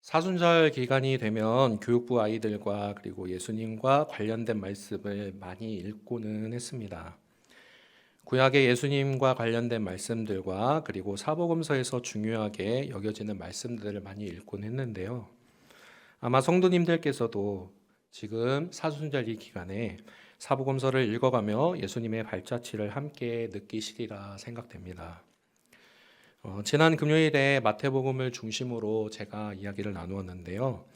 사순절 기간이 되면 교육부 아이들과 그리고 예수님과 관련된 말씀을 많이 읽고는 했습니다. 구약의 예수님과 관련된 말씀들과 그리고 사복음서에서 중요하게 여겨지는 말씀들을 많이 읽곤 했는데요. 아마 성도님들께서도 지금 사순절 이 기간에 사복음서를 읽어가며 예수님의 발자취를 함께 느끼시리라 생각됩니다. 지난 금요일에 마태복음을 중심으로 제가 이야기를 나누었는데요.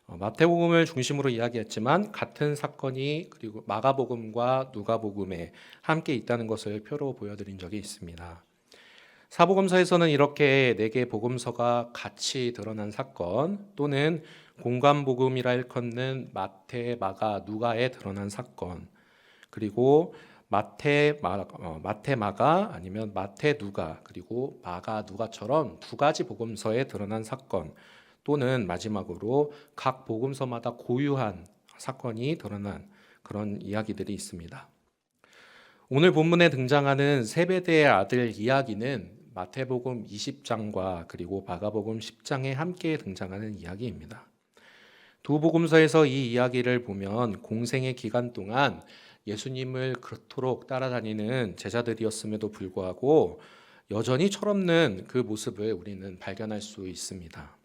마태복음을 중심으로 이야기했지만 같은 사건이 그리고 마가복음과 누가복음에 함께 있다는 것을 표로 보여드린 적이 있습니다. 사복음서에서는 이렇게 네 개 복음서가 같이 드러난 사건 또는 공관복음이라 일컫는 마태, 마가, 누가에 드러난 사건 그리고 마태 마가 아니면 마태 누가 그리고 마가 누가처럼 두 가지 복음서에 드러난 사건 또는 마지막으로 각 복음서마다 고유한 사건이 드러난 그런 이야기들이 있습니다. 오늘 본문에 등장하는 세베대의 아들 이야기는 마태복음 20장과 그리고 마가복음 10장에 함께 등장하는 이야기입니다. 두 복음서에서 이 이야기를 보면 공생의 기간 동안 예수님을 그토록 따라다니는 제자들이었음에도 불구하고 여전히 철없는 그 모습을 우리는 발견할 수 있습니다.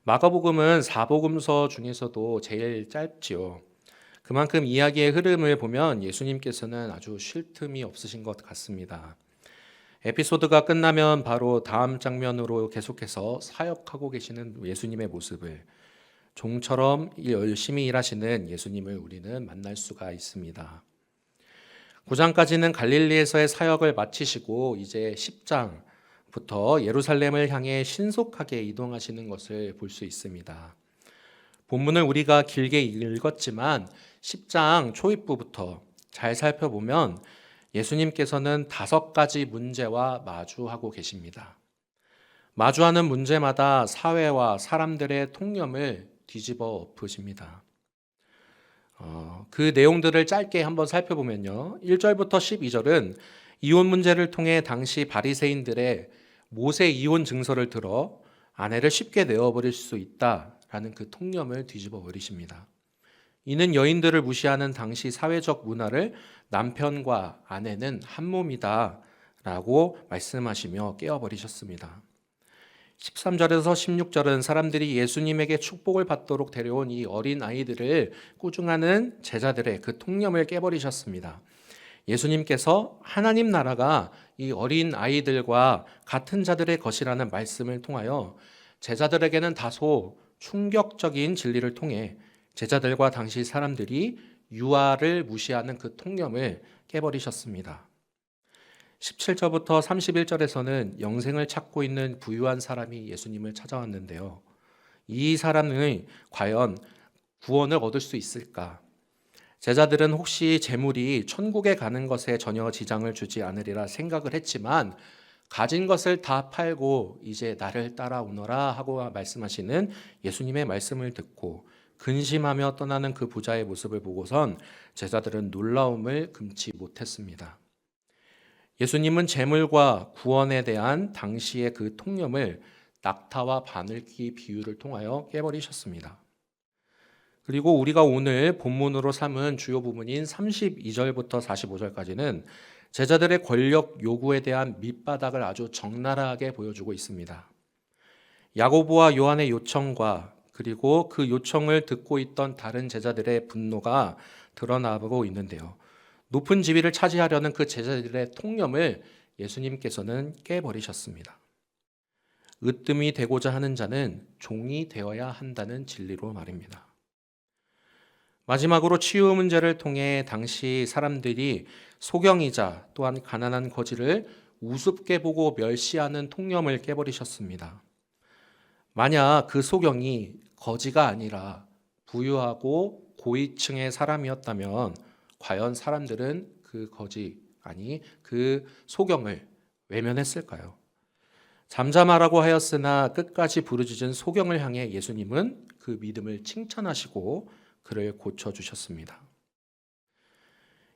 마가복음은 사복음서 중에서도 제일 짧지요. 그만큼 이야기의 흐름을 보면 예수님께서는 아주 쉴 틈이 없으신 것 같습니다. 에피소드가 끝나면 바로 다음 장면으로 계속해서 사역하고 계시는 예수님의 모습을 종처럼 열심히 일하시는 예수님을 우리는 만날 수가 있습니다. 9장까지는 갈릴리에서의 사역을 마치시고 이제 10장부터 예루살렘을 향해 신속하게 이동하시는 것을 볼 수 있습니다. 본문을 우리가 길게 읽었지만 10장 초입부부터 잘 살펴보면 예수님께서는 5가지 문제와 마주하고 계십니다. 마주하는 문제마다 사회와 사람들의 통념을 뒤집어 엎으십니다. 그 내용들을 짧게 한번 살펴보면요. 1절부터 12절은 이혼 문제를 통해 당시 바리새인들의 모세 이혼 증서를 들어 아내를 쉽게 내어버릴 수 있다라는 그 통념을 뒤집어 버리십니다. 이는 여인들을 무시하는 당시 사회적 문화를 남편과 아내는 한 몸이다라고 말씀하시며 깨어버리셨습니다. 13절에서 16절은 사람들이 예수님에게 축복을 받도록 데려온 이 어린 아이들을 꾸중하는 제자들의 그 통념을 깨버리셨습니다. 예수님께서 하나님 나라가 이 어린 아이들과 같은 자들의 것이라는 말씀을 통하여 제자들에게는 다소 충격적인 진리를 통해 제자들과 당시 사람들이 유아를 무시하는 그 통념을 깨버리셨습니다. 17절부터 31절에서는 영생을 찾고 있는 부유한 사람이 예수님을 찾아왔는데요. 이 사람은 과연 구원을 얻을 수 있을까? 제자들은 혹시 재물이 천국에 가는 것에 전혀 지장을 주지 않으리라 생각을 했지만 가진 것을 다 팔고 이제 나를 따라오너라 하고 말씀하시는 예수님의 말씀을 듣고 근심하며 떠나는 그 부자의 모습을 보고선 제자들은 놀라움을 금치 못했습니다. 예수님은 재물과 구원에 대한 당시의 그 통념을 낙타와 바늘기 비유를 통하여 깨버리셨습니다. 그리고 우리가 오늘 본문으로 삼은 주요 부분인 32절부터 45절까지는 제자들의 권력 요구에 대한 밑바닥을 아주 적나라하게 보여주고 있습니다. 야고보와 요한의 요청과 그리고 그 요청을 듣고 있던 다른 제자들의 분노가 드러나고 있는데요. 높은 지위를 차지하려는 그 제자들의 통념을 예수님께서는 깨버리셨습니다. 으뜸이 되고자 하는 자는 종이 되어야 한다는 진리로 말입니다. 마지막으로 치유 문제를 통해 당시 사람들이 소경이자 또한 가난한 거지를 우습게 보고 멸시하는 통념을 깨버리셨습니다. 만약 그 소경이 거지가 아니라 부유하고 고위층의 사람이었다면 과연 사람들은 그 거지 아니 그 소경을 외면했을까요? 잠잠하라고 하였으나 끝까지 부르짖은 소경을 향해 예수님은 그 믿음을 칭찬하시고 그를 고쳐주셨습니다.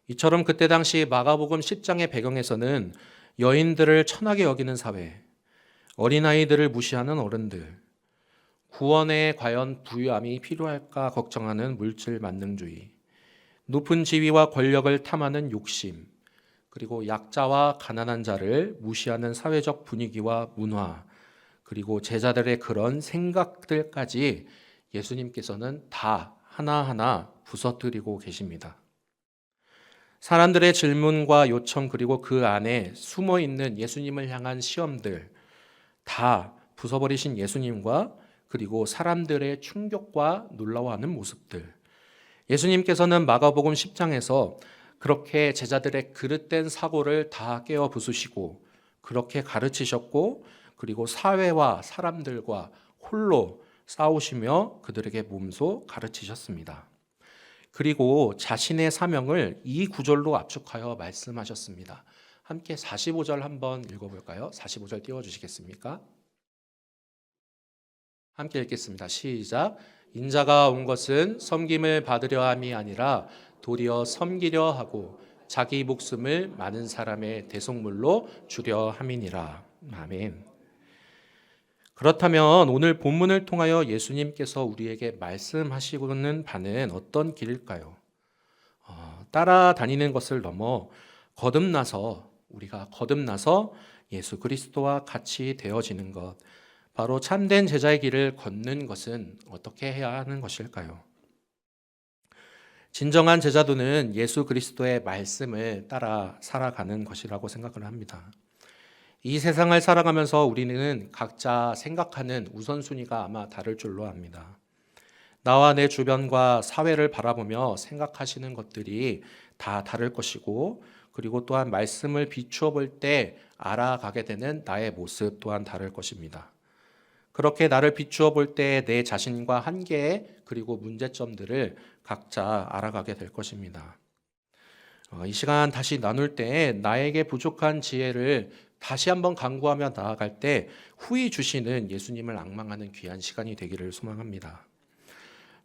이처럼 그때 당시 마가복음 10장의 배경에서는 여인들을 천하게 여기는 사회, 어린아이들을 무시하는 어른들, 구원에 과연 부유함이 필요할까 걱정하는 물질 만능주의, 높은 지위와 권력을 탐하는 욕심, 그리고 약자와 가난한 자를 무시하는 사회적 분위기와 문화, 그리고 제자들의 그런 생각들까지 예수님께서는 다 하나하나 부서뜨리고 계십니다. 사람들의 질문과 요청 그리고 그 안에 숨어 있는 예수님을 향한 시험들 다 부숴버리신 예수님과 그리고 사람들의 충격과 놀라워하는 모습들. 예수님께서는 마가복음 10장에서 그렇게 제자들의 그릇된 사고를 다 깨어 부수시고 그렇게 가르치셨고 그리고 사회와 사람들과 홀로 싸우시며 그들에게 몸소 가르치셨습니다. 그리고 자신의 사명을 이 구절로 압축하여 말씀하셨습니다. 함께 45절 한번 읽어볼까요? 45절 띄워주시겠습니까? 함께 읽겠습니다. 시작. 인자가 온 것은 섬김을 받으려 함이 아니라 도리어 섬기려 하고 자기 목숨을 많은 사람의 대속물로 주려 함이니라. 아멘. 그렇다면 오늘 본문을 통하여 예수님께서 우리에게 말씀하시고는 바는 어떤 길일까요? 따라다니는 것을 넘어 우리가 거듭나서 예수 그리스도와 같이 되어지는 것, 바로 참된 제자의 길을 걷는 것은 어떻게 해야 하는 것일까요? 진정한 제자도는 예수 그리스도의 말씀을 따라 살아가는 것이라고 생각을 합니다. 이 세상을 살아가면서 우리는 각자 생각하는 우선순위가 아마 다를 줄로 압니다. 나와 내 주변과 사회를 바라보며 생각하시는 것들이 다 다를 것이고, 그리고 또한 말씀을 비추어 볼 때 알아가게 되는 나의 모습 또한 다를 것입니다. 그렇게 나를 비추어 볼 때 내 자신과 한계 그리고 문제점들을 각자 알아가게 될 것입니다. 이 시간 다시 나눌 때 나에게 부족한 지혜를 다시 한번 간구하며 나아갈 때 후히 주시는 예수님을 앙망하는 귀한 시간이 되기를 소망합니다.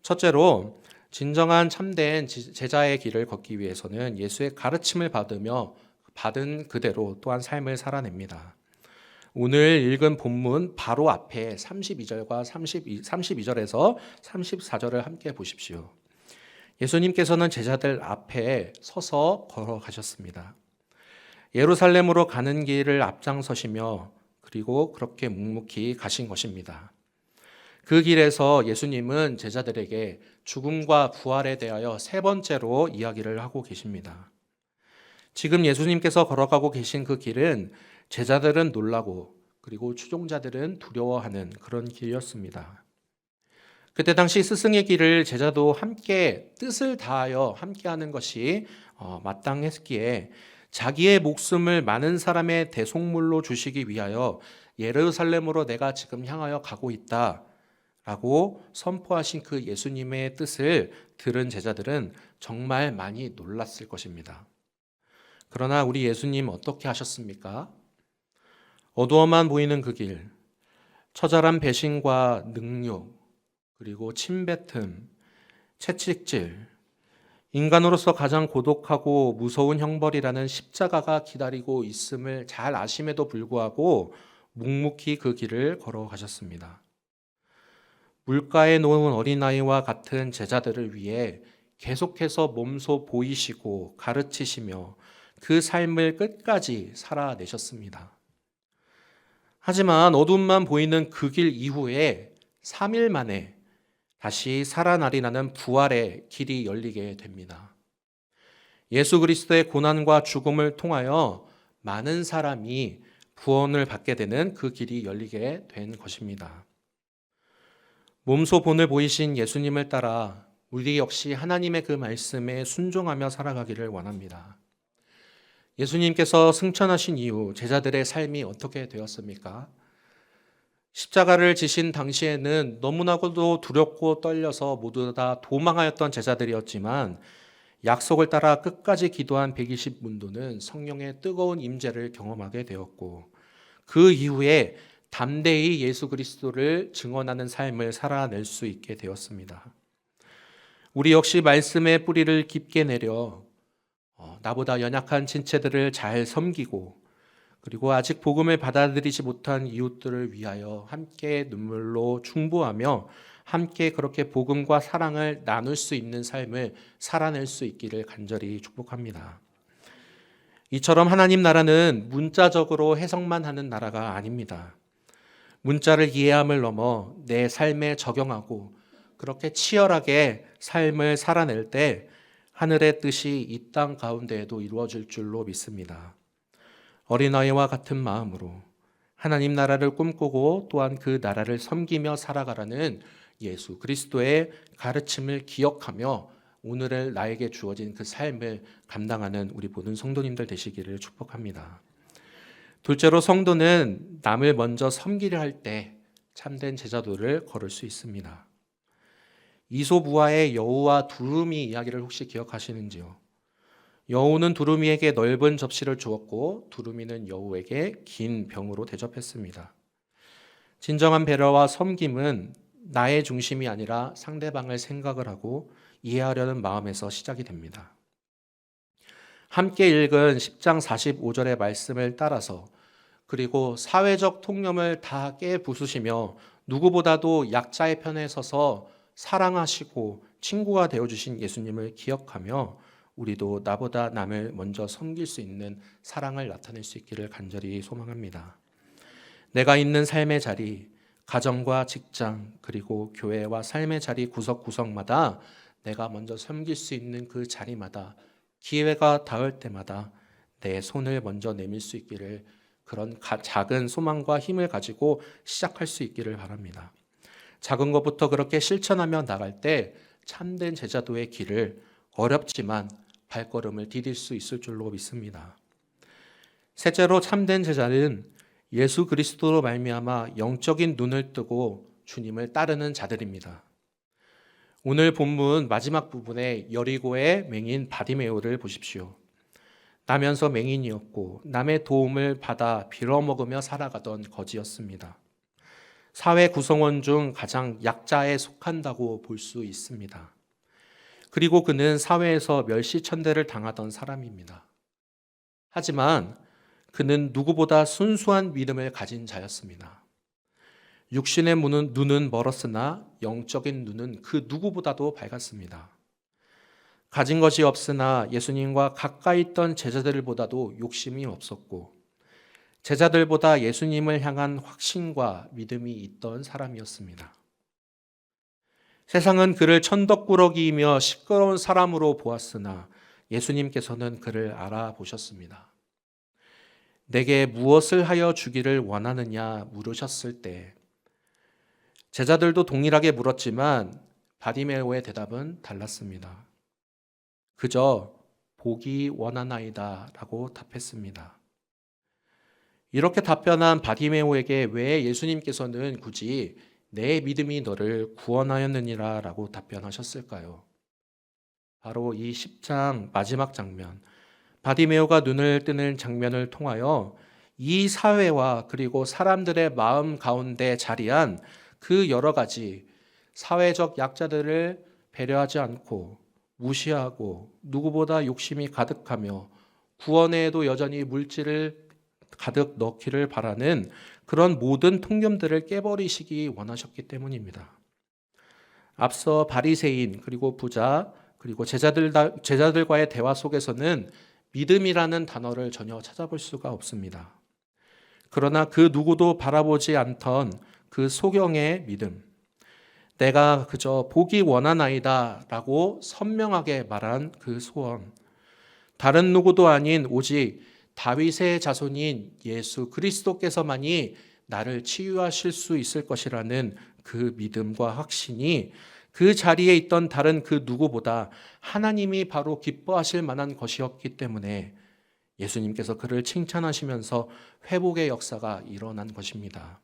첫째로 진정한 참된 제자의 길을 걷기 위해서는 예수의 가르침을 받으며 받은 그대로 또한 삶을 살아냅니다. 오늘 읽은 본문 바로 앞에 32절과 32절에서 34절을 함께 보십시오. 예수님께서는 제자들 앞에 서서 걸어가셨습니다. 예루살렘으로 가는 길을 앞장서시며 그리고 그렇게 묵묵히 가신 것입니다. 그 길에서 예수님은 제자들에게 죽음과 부활에 대하여 세 번째로 이야기를 하고 계십니다. 지금 예수님께서 걸어가고 계신 그 길은 제자들은 놀라고 그리고 추종자들은 두려워하는 그런 길이었습니다. 그때 당시 스승의 길을 제자도 함께 뜻을 다하여 함께하는 것이 마땅했기에 자기의 목숨을 많은 사람의 대속물로 주시기 위하여 예루살렘으로 내가 지금 향하여 가고 있다라고 선포하신 그 예수님의 뜻을 들은 제자들은 정말 많이 놀랐을 것입니다. 그러나 우리 예수님 어떻게 하셨습니까? 어두워만 보이는 그 길, 처절한 배신과 능욕, 그리고 침뱉음, 채찍질, 인간으로서 가장 고독하고 무서운 형벌이라는 십자가가 기다리고 있음을 잘 아심에도 불구하고 묵묵히 그 길을 걸어가셨습니다. 물가에 놓은 어린아이와 같은 제자들을 위해 계속해서 몸소 보이시고 가르치시며 그 삶을 끝까지 살아내셨습니다. 하지만 어둠만 보이는 그 길 이후에 3일 만에 다시 살아나리라는 부활의 길이 열리게 됩니다. 예수 그리스도의 고난과 죽음을 통하여 많은 사람이 구원을 받게 되는 그 길이 열리게 된 것입니다. 몸소 본을 보이신 예수님을 따라 우리 역시 하나님의 그 말씀에 순종하며 살아가기를 원합니다. 예수님께서 승천하신 이후 제자들의 삶이 어떻게 되었습니까? 십자가를 지신 당시에는 너무나도 두렵고 떨려서 모두 다 도망하였던 제자들이었지만 약속을 따라 끝까지 기도한 120문도는 성령의 뜨거운 임재를 경험하게 되었고 그 이후에 담대히 예수 그리스도를 증언하는 삶을 살아낼 수 있게 되었습니다. 우리 역시 말씀의 뿌리를 깊게 내려 나보다 연약한 친체들을 잘 섬기고 그리고 아직 복음을 받아들이지 못한 이웃들을 위하여 함께 눈물로 충보하며 함께 그렇게 복음과 사랑을 나눌 수 있는 삶을 살아낼 수 있기를 간절히 축복합니다. 이처럼 하나님 나라는 문자적으로 해석만 하는 나라가 아닙니다. 문자를 이해함을 넘어 내 삶에 적용하고 그렇게 치열하게 삶을 살아낼 때 하늘의 뜻이 이 땅 가운데에도 이루어질 줄로 믿습니다. 어린아이와 같은 마음으로 하나님 나라를 꿈꾸고 또한 그 나라를 섬기며 살아가라는 예수 그리스도의 가르침을 기억하며 오늘을 나에게 주어진 그 삶을 감당하는 우리 모든 성도님들 되시기를 축복합니다. 둘째로 성도는 남을 먼저 섬기려 할 때 참된 제자도를 걸을 수 있습니다. 이솝우화의 여우와 두루미 이야기를 혹시 기억하시는지요? 여우는 두루미에게 넓은 접시를 주었고 두루미는 여우에게 긴 병으로 대접했습니다. 진정한 배려와 섬김은 나의 중심이 아니라 상대방을 생각을 하고 이해하려는 마음에서 시작이 됩니다. 함께 읽은 10장 45절의 말씀을 따라서 그리고 사회적 통념을 다 깨부수시며 누구보다도 약자의 편에 서서 사랑하시고 친구가 되어주신 예수님을 기억하며 우리도 나보다 남을 먼저 섬길 수 있는 사랑을 나타낼 수 있기를 간절히 소망합니다. 내가 있는 삶의 자리, 가정과 직장, 그리고 교회와 삶의 자리 구석구석마다 내가 먼저 섬길 수 있는 그 자리마다 기회가 닿을 때마다 내 손을 먼저 내밀 수 있기를 그런 작은 소망과 힘을 가지고 시작할 수 있기를 바랍니다. 작은 것부터 그렇게 실천하며 나갈 때 참된 제자도의 길을 어렵지만 발걸음을 디딜 수 있을 줄로 믿습니다. 셋째로 참된 제자는 예수 그리스도로 말미암아 영적인 눈을 뜨고 주님을 따르는 자들입니다. 오늘 본문 마지막 부분에 여리고의 맹인 바디메오를 보십시오. 나면서 맹인이었고 남의 도움을 받아 빌어먹으며 살아가던 거지였습니다. 사회 구성원 중 가장 약자에 속한다고 볼 수 있습니다. 그리고 그는 사회에서 멸시천대를 당하던 사람입니다. 하지만 그는 누구보다 순수한 믿음을 가진 자였습니다. 육신의 눈은 멀었으나 영적인 눈은 그 누구보다도 밝았습니다. 가진 것이 없으나 예수님과 가까이 있던 제자들보다도 욕심이 없었고 제자들보다 예수님을 향한 확신과 믿음이 있던 사람이었습니다. 세상은 그를 천덕꾸러기이며 시끄러운 사람으로 보았으나 예수님께서는 그를 알아보셨습니다. 내게 무엇을 하여 주기를 원하느냐 물으셨을 때 제자들도 동일하게 물었지만 바디메오의 대답은 달랐습니다. 그저 보기 원하나이다 라고 답했습니다. 이렇게 답변한 바디메오에게 왜 예수님께서는 굳이 내 믿음이 너를 구원하였느니라 라고 답변하셨을까요? 바로 이 10장 마지막 장면, 바디메오가 눈을 뜨는 장면을 통하여 이 사회와 그리고 사람들의 마음 가운데 자리한 그 여러 가지 사회적 약자들을 배려하지 않고 무시하고 누구보다 욕심이 가득하며 구원에도 여전히 물질을 가득 넣기를 바라는 그런 모든 통념들을 깨버리시기 원하셨기 때문입니다. 앞서 바리새인 그리고 부자 그리고 제자들과의 대화 속에서는 믿음이라는 단어를 전혀 찾아볼 수가 없습니다. 그러나 그 누구도 바라보지 않던 그 소경의 믿음, 내가 그저 보기 원하나이다 라고 선명하게 말한 그 소원, 다른 누구도 아닌 오직 다윗의 자손인 예수 그리스도께서만이 나를 치유하실 수 있을 것이라는 그 믿음과 확신이 그 자리에 있던 다른 그 누구보다 하나님이 바로 기뻐하실 만한 것이었기 때문에 예수님께서 그를 칭찬하시면서 회복의 역사가 일어난 것입니다.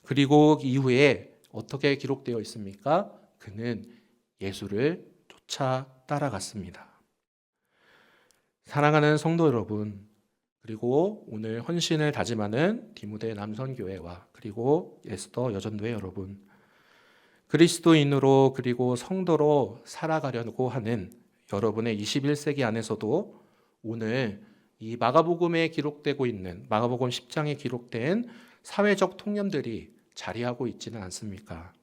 그리고 이후에 어떻게 기록되어 있습니까? 그는 예수를 쫓아 따라갔습니다. 사랑하는 성도 여러분, 그리고 오늘 헌신을 다짐하는 디모데 남선교회와 그리고 에스더 여전도회 여러분, 그리스도인으로 그리고 성도로 살아가려고 하는 여러분의 21세기 안에서도 오늘 이 마가복음에 기록되고 있는 마가복음 10장에 기록된 사회적 통념들이 자리하고 있지는 않습니까?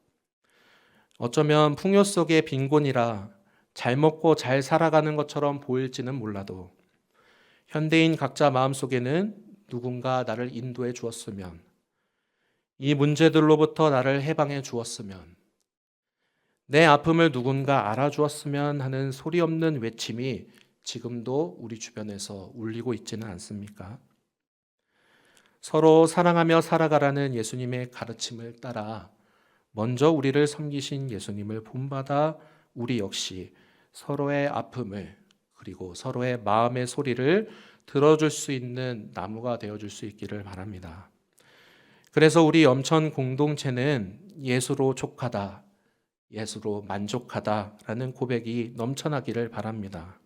어쩌면 풍요 속의 빈곤이라 잘 먹고 잘 살아가는 것처럼 보일지는 몰라도 현대인 각자 마음속에는 누군가 나를 인도해 주었으면, 이 문제들로부터 나를 해방해 주었으면, 내 아픔을 누군가 알아주었으면 하는 소리 없는 외침이 지금도 우리 주변에서 울리고 있지는 않습니까? 서로 사랑하며 살아가라는 예수님의 가르침을 따라 먼저 우리를 섬기신 예수님을 본받아 우리 역시 서로의 아픔을, 그리고 서로의 마음의 소리를 들어줄 수 있는 나무가 되어줄 수 있기를 바랍니다. 그래서 우리 염천 공동체는 예수로 족하다, 예수로 만족하다라는 고백이 넘쳐나기를 바랍니다.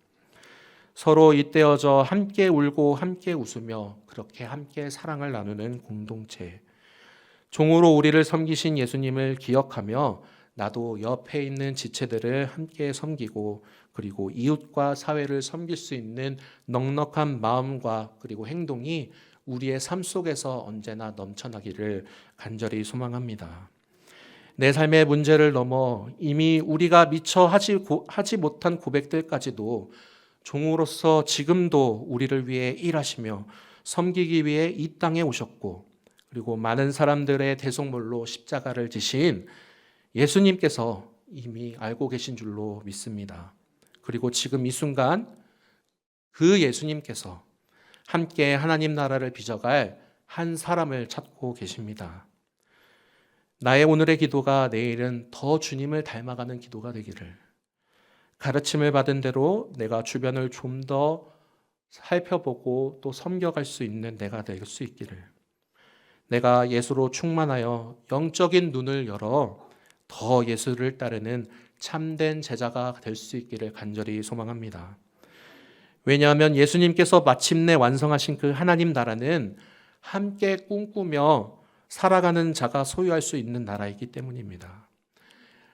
서로 잇대어져 함께 울고 함께 웃으며 그렇게 함께 사랑을 나누는 공동체, 종으로 우리를 섬기신 예수님을 기억하며 나도 옆에 있는 지체들을 함께 섬기고, 그리고 이웃과 사회를 섬길 수 있는 넉넉한 마음과 그리고 행동이 우리의 삶 속에서 언제나 넘쳐나기를 간절히 소망합니다. 내 삶의 문제를 넘어 이미 우리가 미처 하지 못한 고백들까지도 종으로서 지금도 우리를 위해 일하시며 섬기기 위해 이 땅에 오셨고, 그리고 많은 사람들의 대속물로 십자가를 지신 예수님께서 이미 알고 계신 줄로 믿습니다. 그리고 지금 이 순간 그 예수님께서 함께 하나님 나라를 빚어갈 한 사람을 찾고 계십니다. 나의 오늘의 기도가 내일은 더 주님을 닮아가는 기도가 되기를, 가르침을 받은 대로 내가 주변을 좀 더 살펴보고 또 섬겨갈 수 있는 내가 될 수 있기를, 내가 예수로 충만하여 영적인 눈을 열어 더 예수를 따르는 참된 제자가 될 수 있기를 간절히 소망합니다. 왜냐하면 예수님께서 마침내 완성하신 그 하나님 나라는 함께 꿈꾸며 살아가는 자가 소유할 수 있는 나라이기 때문입니다.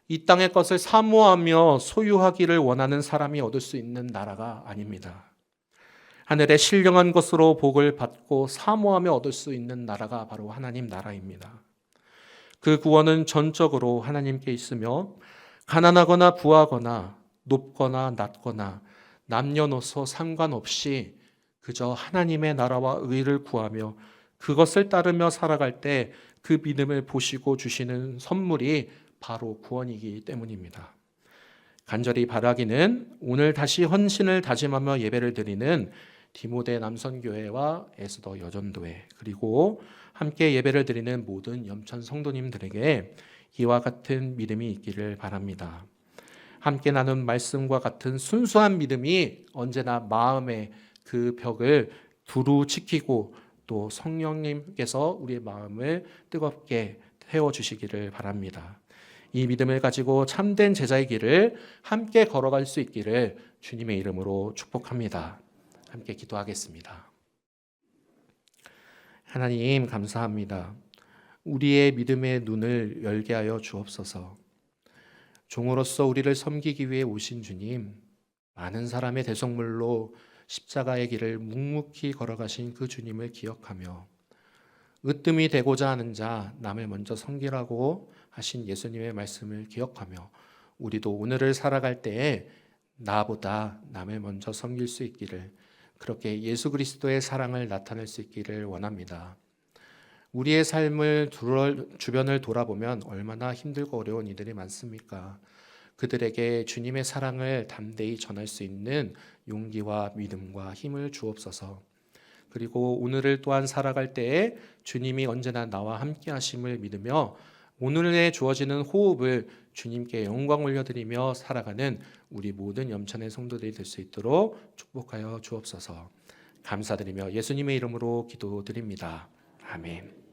이 땅의 것을 사모하며 소유하기를 원하는 사람이 얻을 수 있는 나라가 아닙니다. 하늘의 신령한 것으로 복을 받고 사모하며 얻을 수 있는 나라가 바로 하나님 나라입니다. 그 구원은 전적으로 하나님께 있으며 가난하거나 부하거나 높거나 낮거나 남녀노소 상관없이 그저 하나님의 나라와 의를 구하며 그것을 따르며 살아갈 때 그 믿음을 보시고 주시는 선물이 바로 구원이기 때문입니다. 간절히 바라기는 오늘 다시 헌신을 다짐하며 예배를 드리는 디모데 남선교회와 에스더 여전도회, 그리고 함께 예배를 드리는 모든 염천 성도님들에게 이와 같은 믿음이 있기를 바랍니다. 함께 나눈 말씀과 같은 순수한 믿음이 언제나 마음의 그 벽을 두루 지키고 또 성령님께서 우리의 마음을 뜨겁게 태워주시기를 바랍니다. 이 믿음을 가지고 참된 제자의 길을 함께 걸어갈 수 있기를 주님의 이름으로 축복합니다. 함께 기도하겠습니다. 하나님 감사합니다. 우리의 믿음의 눈을 열게 하여 주옵소서. 종으로서 우리를 섬기기 위해 오신 주님, 많은 사람의 대속물로 십자가의 길을 묵묵히 걸어가신 그 주님을 기억하며 으뜸이 되고자 하는 자, 남을 먼저 섬기라고 하신 예수님의 말씀을 기억하며 우리도 오늘을 살아갈 때에 나보다 남을 먼저 섬길 수 있기를, 그렇게 예수 그리스도의 사랑을 나타낼 수 있기를 원합니다. 우리의 삶을 주변을 돌아보면 얼마나 힘들고 어려운 이들이 많습니까? 그들에게 주님의 사랑을 담대히 전할 수 있는 용기와 믿음과 힘을 주옵소서. 그리고 오늘을 또한 살아갈 때에 주님이 언제나 나와 함께 하심을 믿으며 오늘에 주어지는 호흡을 주님께 영광 올려드리며 살아가는 우리 모든 염천의 성도들이 될 수 있도록 축복하여 주옵소서. 감사드리며 예수님의 이름으로 기도드립니다. 아멘.